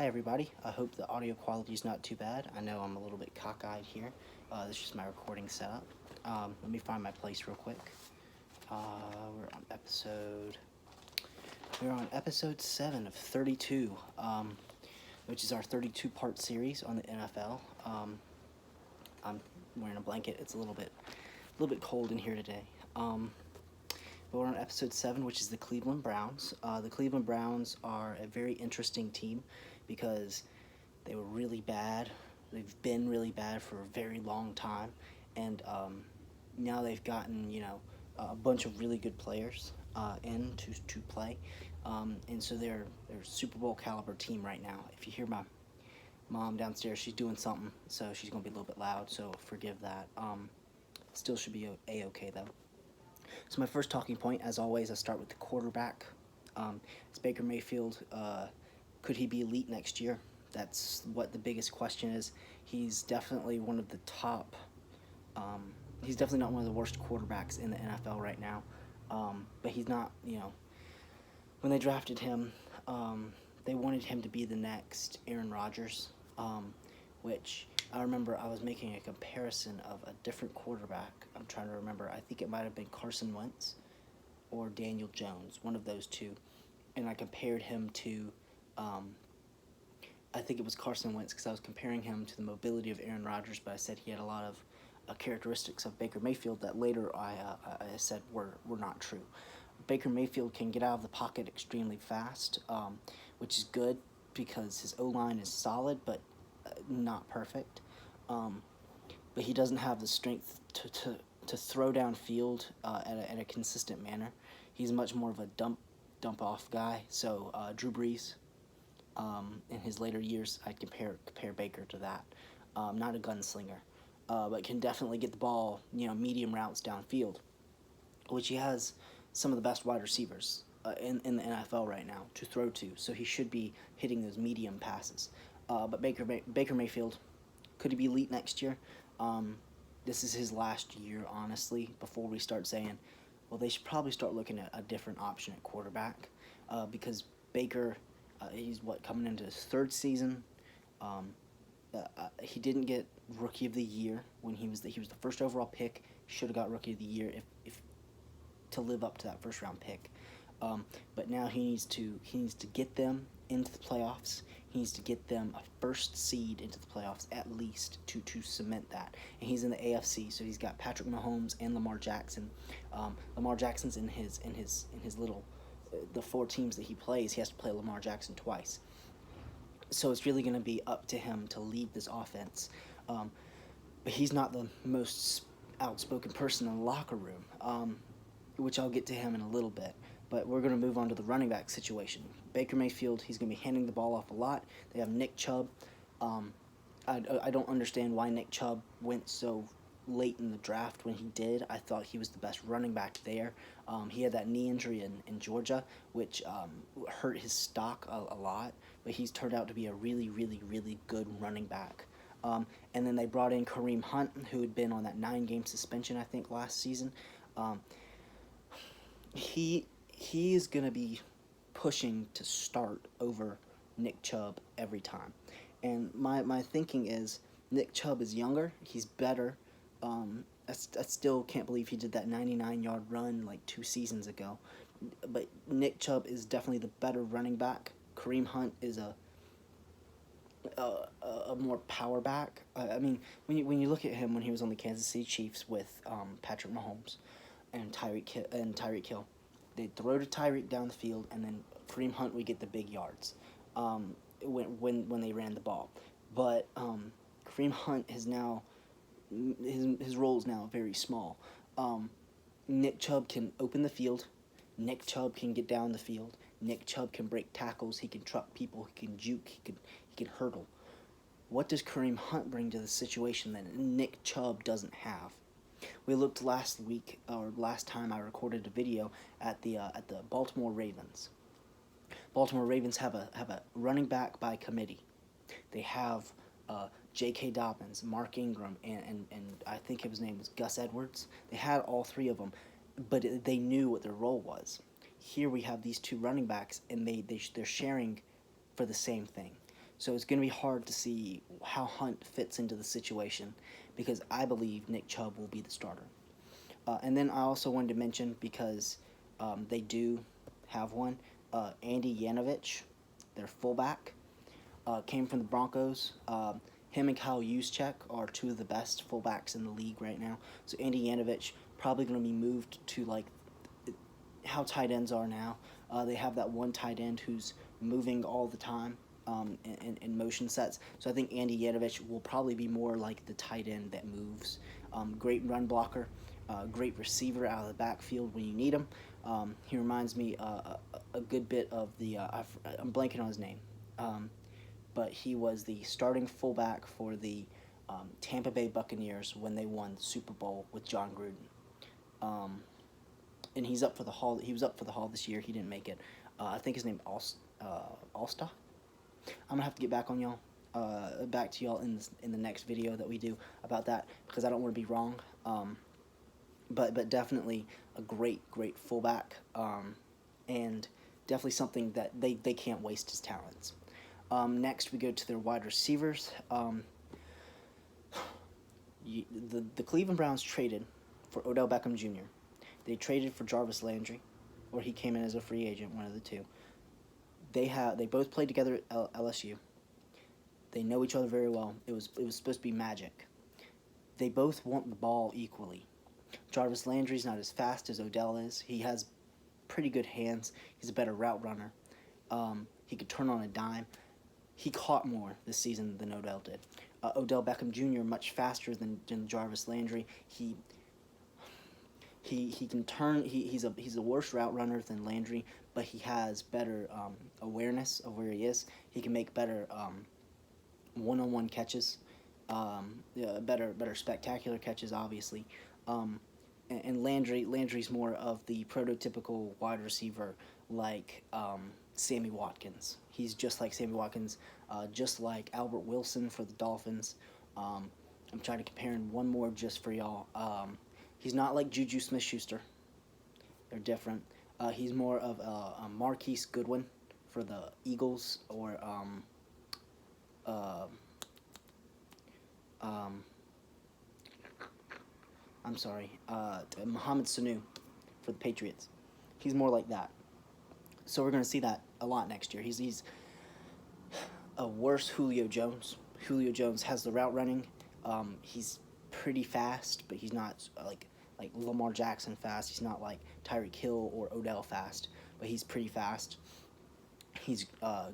Hi everybody, I hope the audio quality is not too bad. I know I'm a little bit cockeyed here. This is just my recording setup. Let me find my place real quick. We're on episode 7 of 32, which is our 32-part series on the NFL. I'm wearing a blanket. It's a little bit cold in here today. But we're on episode 7, which is the Cleveland Browns. The Cleveland Browns are a very interesting team because they were really bad. They've been really bad for a very long time, and now they've gotten a bunch of really good players in to play, and so they're a Super Bowl caliber team right now. If you hear my mom downstairs, she's doing something, so she's gonna be a little bit loud. So forgive that. Still should be a-okay though. So my first talking point, as always, I start with the quarterback. It's Baker Mayfield. Could he be elite next year? That's what the biggest question is. He's definitely one of the top. He's definitely not one of the worst quarterbacks in the NFL right now. But he's not, when they drafted him, they wanted him to be the next Aaron Rodgers, which I remember I was making a comparison of a different quarterback. I'm trying to remember. I think it might have been Carson Wentz or Daniel Jones, one of those two. And I compared him to, I think it was Carson Wentz because I was comparing him to the mobility of Aaron Rodgers, but I said he had a lot of characteristics of Baker Mayfield that later I said were not true. Baker Mayfield can get out of the pocket extremely fast, which is good because his O-line is solid, but not perfect. But he doesn't have the strength to throw downfield at a consistent manner. He's much more of a dump off guy. So Drew Brees, in his later years, I'd compare Baker to that. Not a gunslinger, but can definitely get the ball, medium routes downfield, which he has some of the best wide receivers in the NFL right now to throw to. So he should be hitting those medium passes. But Baker Mayfield, could he be elite next year? This is his last year, honestly, before we start saying, well, they should probably start looking at a different option at quarterback, because Baker, he's coming into his third season. He didn't get Rookie of the Year when he was the first overall pick. Should have got Rookie of the Year if to live up to that first round pick. But now he needs to get them into the playoffs. He needs to get them a first seed into the playoffs at least to cement that. And he's in the AFC, so he's got Patrick Mahomes and Lamar Jackson. Lamar Jackson's in his little the 4 teams that he plays. He has to play Lamar Jackson twice. So it's really going to be up to him to lead this offense. But he's not the most outspoken person in the locker room, which I'll get to him in a little bit. But we're going to move on to the running back situation. Baker Mayfield, he's going to be handing the ball off a lot. They have Nick Chubb. I don't understand why Nick Chubb went so late in the draft when he did. I thought he was the best running back there. He had that knee injury in Georgia, which hurt his stock a lot. But he's turned out to be a really, really, really good running back. And then they brought in Kareem Hunt, who had been on that 9-game suspension, I think, last season. He is going to be pushing to start over Nick Chubb every time. And my thinking is Nick Chubb is younger. He's better. I still can't believe he did that 99-yard run like 2 seasons ago. But Nick Chubb is definitely the better running back. Kareem Hunt is a more power back. I mean, when you look at him when he was on the Kansas City Chiefs with Patrick Mahomes and Tyreek Hill, they'd throw to Tyreek down the field, and then Kareem Hunt would get the big yards when they ran the ball. But Kareem Hunt is now his role is now very small. Nick Chubb can open the field. Nick Chubb can get down the field. Nick Chubb can break tackles. He can truck people. He can juke. He can hurdle. What does Kareem Hunt bring to the situation that Nick Chubb doesn't have? We looked last time I recorded a video at the Baltimore Ravens. Baltimore Ravens have a running back by committee. They have J.K. Dobbins, Mark Ingram, and I think his name was Gus Edwards. They had all 3 of them, but they knew what their role was. Here we have these 2 running backs, and they're sharing for the same thing. So it's going to be hard to see how Hunt fits into the situation, because I believe Nick Chubb will be the starter. And then I also wanted to mention, because they do have one, Andy Yanovich, their fullback, came from the Broncos. Him and Kyle Juszczyk are two of the best fullbacks in the league right now. So Andy Yanovich probably going to be moved to like how tight ends are now. They have that one tight end who's moving all the time in motion sets. So I think Andy Yanovich will probably be more like the tight end that moves. Great run blocker, great receiver out of the backfield when you need him. He reminds me a good bit of the I'm blanking on his name, but he was the starting fullback for the Tampa Bay Buccaneers when they won the Super Bowl with John Gruden. And he's up for the Hall. He was up for the Hall this year. He didn't make it. I think his name Alsta. I'm gonna have to get back on y'all, back to y'all in the next video that we do about that, because I don't want to be wrong. But definitely a great fullback, and definitely something that they can't waste his talents. Next we go to their wide receivers. The Cleveland Browns traded for Odell Beckham Jr. They traded for Jarvis Landry, or he came in as a free agent, one of the two. They both played together at LSU. They know each other very well. It was supposed to be magic. They both want the ball equally. Jarvis Landry's not as fast as Odell is. He has pretty good hands. He's a better route runner. He could turn on a dime. He caught more this season than Odell did. Odell Beckham Jr. much faster than Jarvis Landry. He can turn. He's a worse route runner than Landry, but he has better awareness of where he is. He can make better one-on-one catches, better spectacular catches, obviously. And Landry's more of the prototypical wide receiver, like Sammy Watkins. He's just like Sammy Watkins, just like Albert Wilson for the Dolphins. I'm trying to compare him one more just for y'all. He's not like Juju Smith-Schuster. They're different. He's more of a Marquise Goodwin for the Eagles, or I'm sorry, Mohamed Sanu for the Patriots. He's more like that. So we're going to see that a lot next year. He's a worse Julio Jones. Julio Jones has the route running. He's pretty fast, but he's not like Lamar Jackson fast. He's not like Tyreek Hill or Odell fast, but he's pretty fast. He's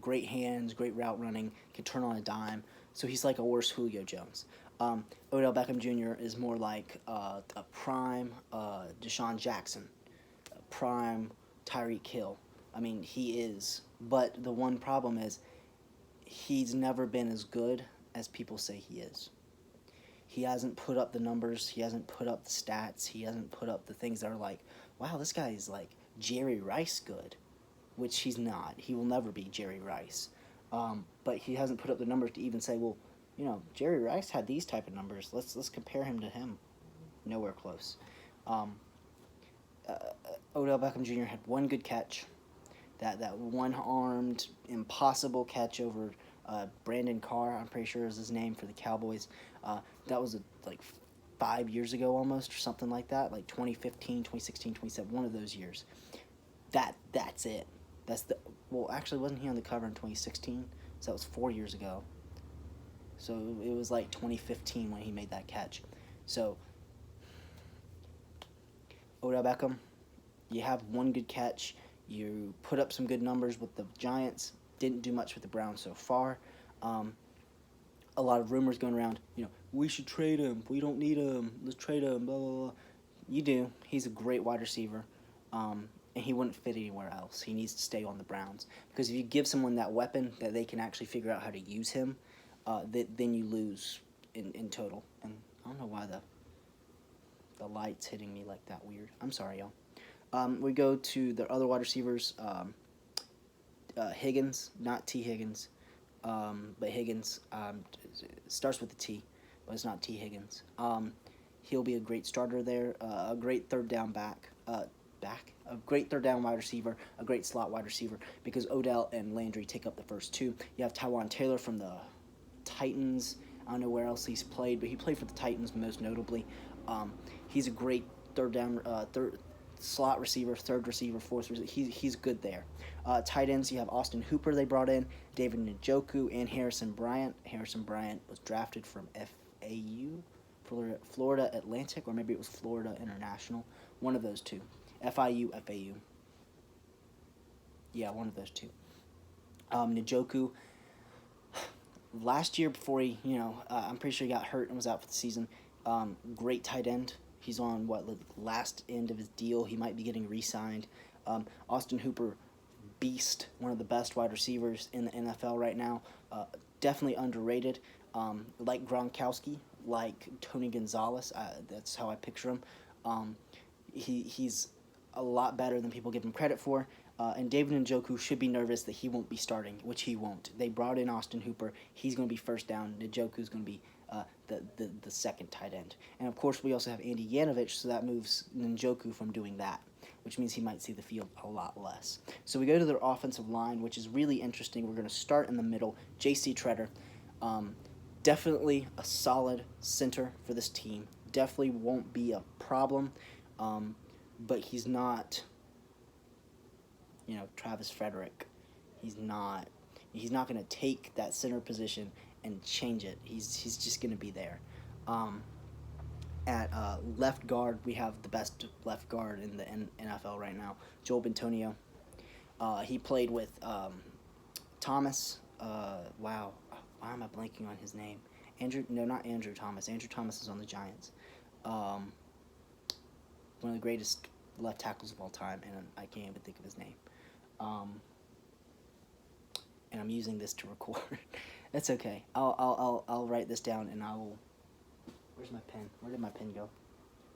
great hands, great route running, can turn on a dime. So he's like a worse Julio Jones. Odell Beckham Jr. is more like a prime Deshaun Jackson, a prime Tyreek Hill. I mean, he is. But the one problem is he's never been as good as people say he is. He hasn't put up the numbers. He hasn't put up the stats. He hasn't put up the things that are like, wow, this guy is like Jerry Rice good, which he's not. He will never be Jerry Rice. But he hasn't put up the numbers to even say, well, you know, Jerry Rice had these type of numbers. Let's compare him to him. Nowhere close. Odell Beckham Jr. had one good catch. That one-armed, impossible catch over Brandon Carr, I'm pretty sure is his name, for the Cowboys. That was like 5 years ago almost, or something like that, like 2015, 2016, 2017, one of those years. That's it. Well, actually, wasn't he on the cover in 2016? So that was 4 years ago. So it was like 2015 when he made that catch. So Odell Beckham, you have one good catch. You put up some good numbers with the Giants. Didn't do much with the Browns so far. A lot of rumors going around, you know, we should trade him. We don't need him. Let's trade him, blah, blah, blah. You do. He's a great wide receiver, and he wouldn't fit anywhere else. He needs to stay on the Browns. Because if you give someone that weapon that they can actually figure out how to use him, then you lose in total. And I don't know why the light's hitting me like that weird. I'm sorry, y'all. We go to the other wide receivers. Higgins, not T. Higgins, but Higgins. Starts with a T, but it's not T. Higgins. He'll be a great starter there, a great third down back. back. A great third down wide receiver, a great slot wide receiver, because Odell and Landry take up the first two. You have Tywan Taylor from the Titans. I don't know where else he's played, but he played for the Titans most notably. He's a great third slot receiver, third receiver, fourth receiver. He's good there. Tight ends, you have Austin Hooper they brought in, David Njoku, and Harrison Bryant. Harrison Bryant was drafted from FAU, Florida Atlantic, or maybe it was Florida International. One of those two. FIU, FAU. Yeah, one of those two. Njoku, last year before he, I'm pretty sure he got hurt and was out for the season. Great tight end. He's on, last end of his deal. He might be getting re-signed. Austin Hooper, beast, one of the best wide receivers in the NFL right now. Definitely underrated. Like Gronkowski, like Tony Gonzalez. That's how I picture him. He's a lot better than people give him credit for. And David Njoku should be nervous that he won't be starting, which he won't. They brought in Austin Hooper. He's going to be first down. Njoku's going to be the second tight end. And, of course, we also have Andy Yanovich, so that moves Njoku from doing that, which means he might see the field a lot less. So we go to their offensive line, which is really interesting. We're going to start in the middle. J.C. Treader, definitely a solid center for this team. Definitely won't be a problem, but he's not, Travis Frederick. He's not going to take that center position and change it. He's just going to be there. At left guard, we have the best left guard in the NFL right now, Joel Bentonio. He played with Thomas. Wow, why am I blanking on his name? Not Andrew Thomas. Andrew Thomas is on the Giants. One of the greatest left tackles of all time, and I can't even think of his name. And I'm using this to record. That's okay. I'll write this down, and I will. Where's my pen? Where did my pen go?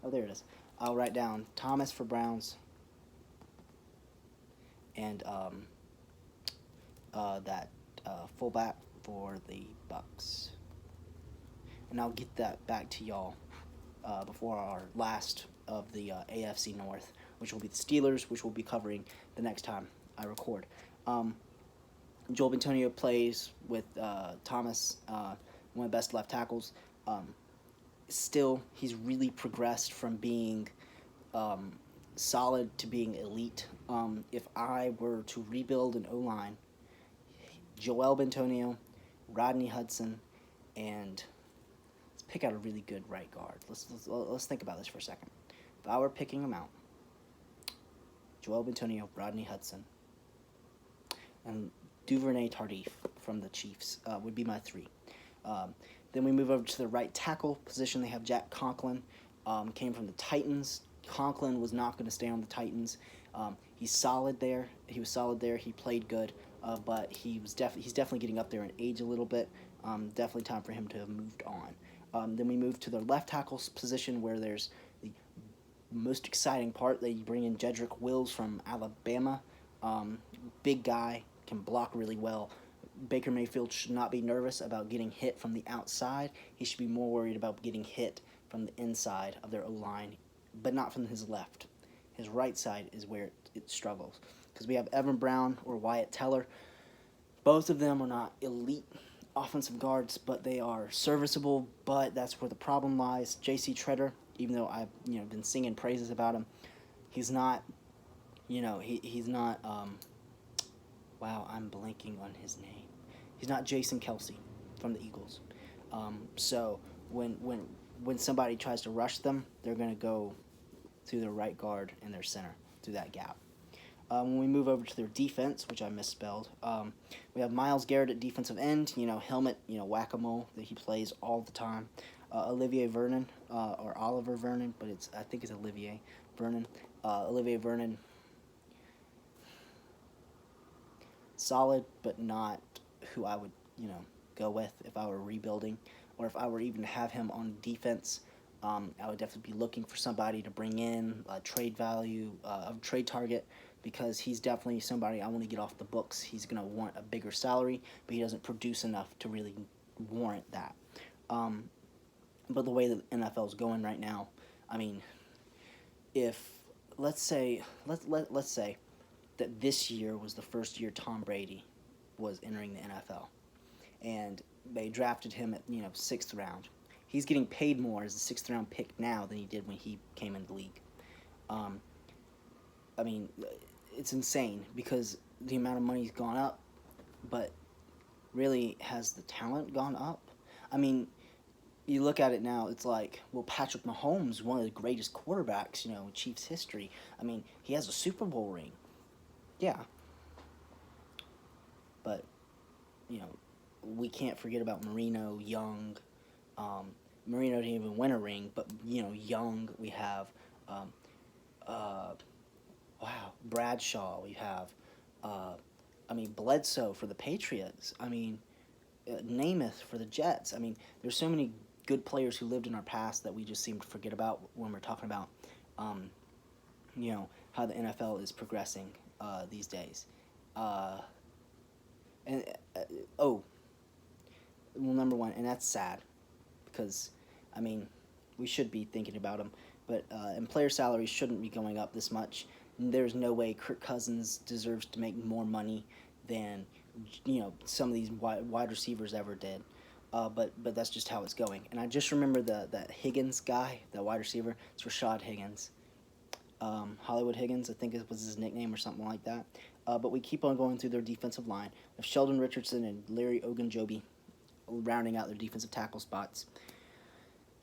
Oh, there it is. I'll write down Thomas for Browns, and that fullback for the Bucks. And I'll get that back to y'all before our last of the AFC North, which will be the Steelers, which we'll be covering the next time I record. Joel Bentonio plays with Thomas, one of the best left tackles. Still, he's really progressed from being solid to being elite. If I were to rebuild an O-line, Joel Bentonio, Rodney Hudson, and let's pick out a really good right guard. Let's think about this for a second. If I were picking them out, Joel Bentonio, Rodney Hudson, and Duvernay Tardif from the Chiefs would be my three. Then we move over to the right tackle position. They have Jack Conklin, came from the Titans. Conklin was not going to stay on the Titans. He's solid there. He was solid there. He played good, but he's definitely getting up there in age a little bit. Definitely time for him to have moved on. Then we move to the left tackle position, where there's the most exciting part. They bring in Jedrick Wills from Alabama. Big guy, can block really well. Baker Mayfield should not be nervous about getting hit from the outside. He should be more worried about getting hit from the inside of their O-line, but not from his left. His right side is where it struggles, because we have Evan Brown or Wyatt Teller. Both of them are not elite offensive guards, but they are serviceable, but that's where the problem lies. J.C. Treader, even though I've been singing praises about him, he's not, he's not, wow, I'm blanking on his name. He's not Jason Kelsey from the Eagles. So when somebody tries to rush them, they're going to go through their right guard and their center, through that gap. When we move over to their defense, which I misspelled, we have Myles Garrett at defensive end, helmet, whack-a-mole that he plays all the time. Olivier Vernon, or Oliver Vernon, but I think it's Olivier Vernon. Olivier Vernon, solid, but not who I would, go with if I were rebuilding, or if I were even to have him on defense. I would definitely be looking for somebody to bring in a trade value, a trade target, because he's definitely somebody I want to get off the books. He's going to want a bigger salary, but he doesn't produce enough to really warrant that. But the way that the NFL is going right now, I mean, if let's say that this year was the first year Tom Brady was entering the NFL, and they drafted him at 6th round. He's getting paid more as a 6th round pick now than he did when he came into the league. Um, I mean, it's insane because the amount of money's gone up, but really has the talent gone up? I mean, you look at it now, it's like, well, Patrick Mahomes, one of the greatest quarterbacks, in Chiefs history. I mean, he has a Super Bowl ring. Yeah. But, you know, we can't forget about Marino, Young. Marino didn't even win a ring, but, Young, we have, um, uh, wow, Bradshaw, we have, Bledsoe for the Patriots. Namath for the Jets. There's so many good players who lived in our past that we just seem to forget about when we're talking about, um, how the NFL is progressing these days. And oh, well, number one, and that's sad because, we should be thinking about them, but and player salaries shouldn't be going up this much. There's no way Kirk Cousins deserves to make more money than some of these wide receivers ever did. But that's just how it's going. And I just remember that Higgins guy, that wide receiver. It's Rashad Higgins, Hollywood Higgins, I think it was his nickname or something like that. But we keep on going through their defensive line of Sheldon Richardson and Larry Ogunjobi, rounding out their defensive tackle spots.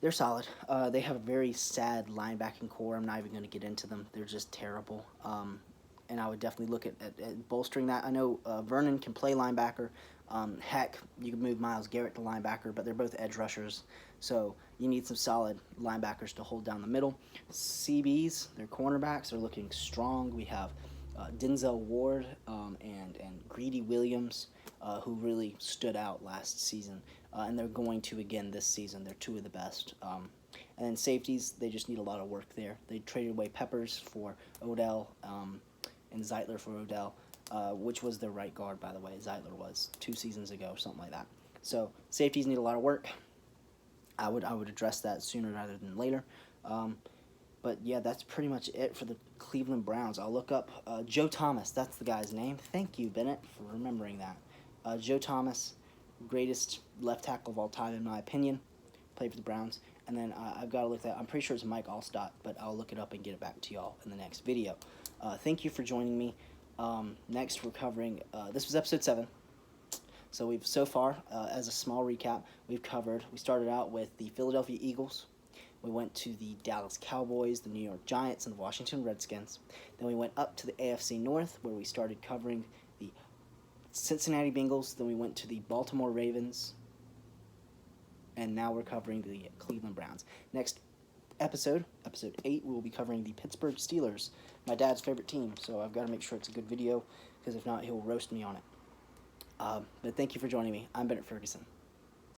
They're solid. They have a very sad linebacking core. I'm not even going to get into them. They're just terrible. And I would definitely look at bolstering that. I know Vernon can play linebacker. Heck, you can move Myles Garrett to linebacker, but they're both edge rushers. So you need some solid linebackers to hold down the middle. CBs, their cornerbacks, are looking strong. We have Denzel Ward and Greedy Williams, who really stood out last season. And they're going to again this season. They're two of the best. And then safeties, they just need a lot of work there. They traded away Peppers for Odell and Zeitler for Odell, which was their right guard, by the way. Zeitler was 2 seasons ago, something like that. So safeties need a lot of work. I would address that sooner rather than later. But yeah, that's pretty much it for the Cleveland Browns. I'll look up Joe Thomas. That's the guy's name. Thank you, Bennett, for remembering that. Joe Thomas, greatest left tackle of all time, in my opinion. Played for the Browns. And then I've got to look that. I'm pretty sure it's Mike Allstott, but I'll look it up and get it back to y'all in the next video. Thank you for joining me. Next, we're covering. This was episode 7. So we've so far, as a small recap, we started out with the Philadelphia Eagles. We went to the Dallas Cowboys, the New York Giants, and the Washington Redskins. Then we went up to the AFC North, where we started covering the Cincinnati Bengals. Then we went to the Baltimore Ravens. And now we're covering the Cleveland Browns. Next episode 8, we will be covering the Pittsburgh Steelers, my dad's favorite team. So I've got to make sure it's a good video, because if not, he'll roast me on it. But thank you for joining me. I'm Bennett Ferguson.